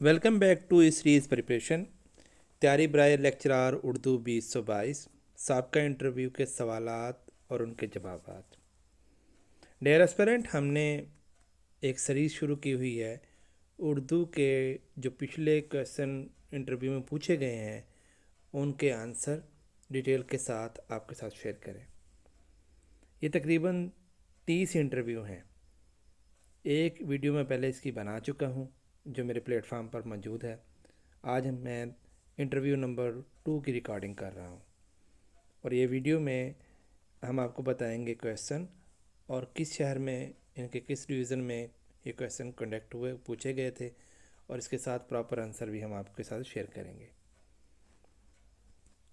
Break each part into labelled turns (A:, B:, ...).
A: Welcome back to series preparation तैयारी बराए lecturer Urdu 2022 साबका इंटरव्यू के सवालात और उनके जवाबात। डियर एस्पिरेंट, हमने एक सीरीज़ शुरू की हुई है उर्दू के जो पिछले क्वेश्चन इंटरव्यू में पूछे गए हैं उनके आंसर डिटेल के साथ आपके साथ शेयर करें। ये तकरीबन 30 इंटरव्यू हैं। एक वीडियो मैं पहले इसकी बना चुका हूँ जो मेरे प्लेटफार्म पर मौजूद है। आज मैं इंटरव्यू नंबर 2 की रिकॉर्डिंग कर रहा हूँ और ये वीडियो में हम आपको बताएंगे क्वेश्चन और किस शहर में इनके किस डिवीज़न में ये क्वेश्चन कंडक्ट हुए पूछे गए थे और इसके साथ प्रॉपर आंसर भी हम आपके साथ शेयर करेंगे।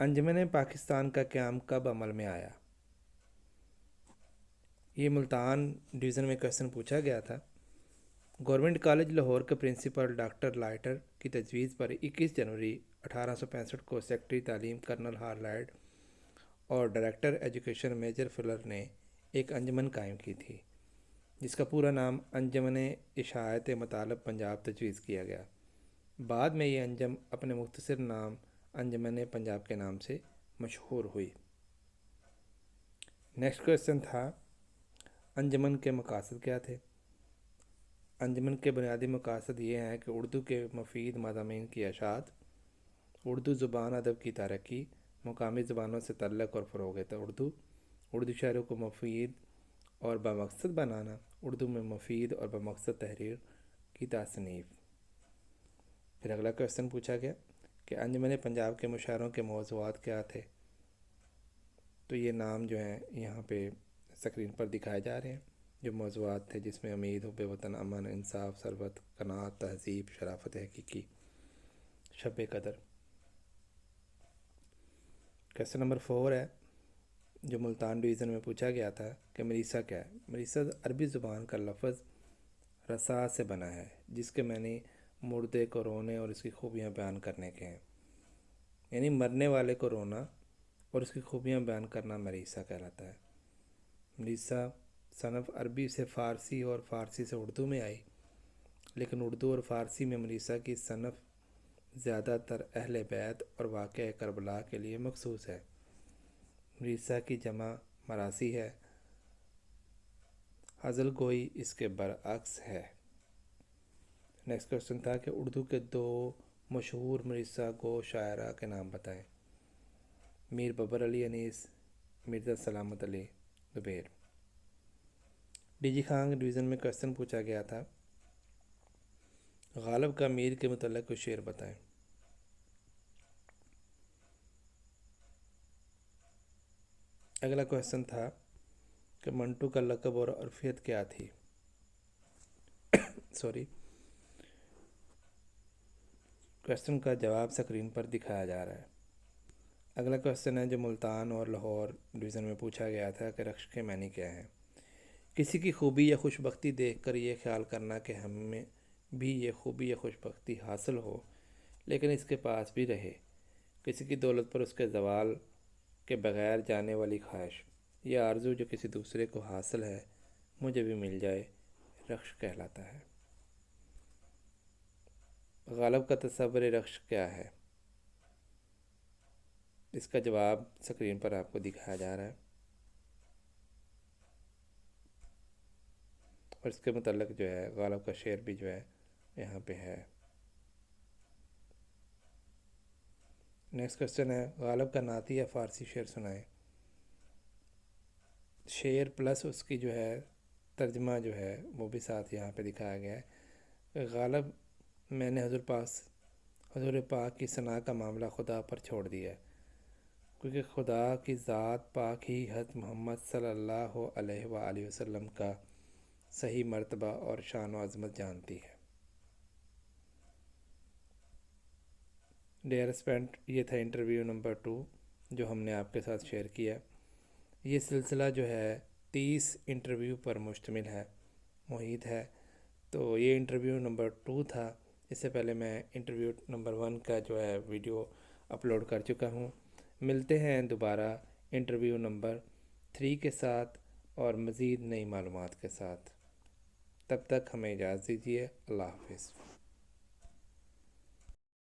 A: अंजुमन पाकिस्तान का क़याम कब अमल में आया? ये मुल्तान डिवीज़न में क्वेश्चन पूछा गया था। गवर्नमेंट कॉलेज लाहौर के प्रिंसिपल डॉक्टर लाइटर की तजवीज़ पर 21 जनवरी 1865 को सेक्रेटरी तालीम कर्नल हार्लाइड और डायरेक्टर एजुकेशन मेजर फुलर ने एक अंजुमन कायम की थी जिसका पूरा नाम अंजुमन इशाअत मतालब पंजाब तजवीज़ किया गया। बाद में ये अंजम अपने मुख्तसर नाम अंजुमन पंजाब के नाम से मशहूर हुई। नेक्स्ट क्वेश्चन था अंजुमन के मकासद क्या थे? अंजुमन के बुनियादी मकासद ये हैं कि उर्दू के मुफीद मज़ामीन की अशात, उर्दू ज़ुबान अदब की तरक्की, मुकामी ज़बानों से तल्लुक़ और फ़रोग़ उर्दू, उर्दू शायरों को मुफीद और बामक़सद बनाना, उर्दू में मुफीद और बामक़सद तहरीर की तासनीफ़। फिर अगला क्वेश्चन पूछा गया कि अंजुमन पंजाब के मुशायरों के मौज़ूआत क्या थे? तो ये नाम जो हैं यहाँ पे स्क्रीन पर दिखाए जा रहे हैं जो मौज़ूआत थे, जिसमें उम्मीद हुब्बे वतन, अमन, इंसाफ, सरबत, कनाअत, तहज़ीब, शराफ़त हकीकी, शब कदर। क्वेश्चन नंबर 4 है जो मुल्तान डिवीज़न में पूछा गया था कि मरीसा क्या है? मरीसा अरबी ज़ुबान का लफ्ज़ रसा से बना है जिसके मैंने मुर्दे को रोने और इसकी खूबियाँ बयान करने के हैं, यानी मरने वाले को रोना और उसकी खूबियाँ बयान करना मरीसा कहलाता है। मरीसा सनफ़ अरबी से फ़ारसी और फ़ारसी से उर्दू में आई, लेकिन उर्दू और फ़ारसी में मरीसा की सनफ़ ज़्यादातर अहले बैत और वाक़या करबला के लिए मखसूस है। मरीसा की जमा मरासी है, हज़ल गोई इसके बरअक्स है। नेक्स्ट क्वेश्चन था कि उर्दू के 2 मशहूर मरीसा गो शायरा के नाम बताएं। मीर बबर अली अनीस, मिर्ज़ा सलामत अली ज़ुबैर। डीजी खान डिवीज़न में क्वेश्चन पूछा गया था गालिब का मीर के मुतल्लिक़ कुछ शेर बताएं। अगला क्वेश्चन था कि मंटू का लक़ब और उर्फ़ियत क्या थी? क्वेश्चन का जवाब स्क्रीन पर दिखाया जा रहा है। अगला क्वेश्चन है जो मुल्तान और लाहौर डिवीज़न में पूछा गया था कि रक्श के मानी क्या है? किसी की खूबी या खुशबख्ती देखकर ये ख्याल करना कि हमें भी ये खूबी या खुशबख्ती हासिल हो लेकिन इसके पास भी रहे। किसी की दौलत पर उसके ज़वाल के बग़ैर जाने वाली ख्वाहिश या आरज़ू जो किसी दूसरे को हासिल है मुझे भी मिल जाए, रक्श कहलाता है। गालिब का तसव्वुर रक्श क्या है? इसका जवाब स्क्रीन पर आपको दिखाया जा रहा है और इसके मुतल्लिक़ जो है गालिब का शेर भी जो है यहाँ पे है। नेक्स्ट क्वेश्चन है गालिब का नाती या फ़ारसी शेर सुनाएं। शेर प्लस उसकी जो है तर्जमा जो है वो भी साथ यहाँ पे दिखाया गया है। गालिब, मैंने हजूर पाक की सना का मामला खुदा पर छोड़ दिया है क्योंकि खुदा की ज़ात पाक ही हज़रत मोहम्मद सल्लल्लाहु अलैहि वसल्लम का सही मर्तबा और शान व अज़मत जानती है। डियर स्टूडेंट, ये था इंटरव्यू नंबर 2 जो हमने आपके साथ शेयर किया। ये सिलसिला जो है 30 इंटरव्यू पर मुश्तमिल है, मुहित है। तो ये इंटरव्यू नंबर 2 था। इससे पहले मैं इंटरव्यू नंबर 1 का जो है वीडियो अपलोड कर चुका हूँ। मिलते हैं दोबारा इंटरव्यू नंबर 3 के साथ और मज़ीद नई मालूमात के साथ। तब तक हमें इजाज़त दीजिए। अल्लाह हाफ़िज़।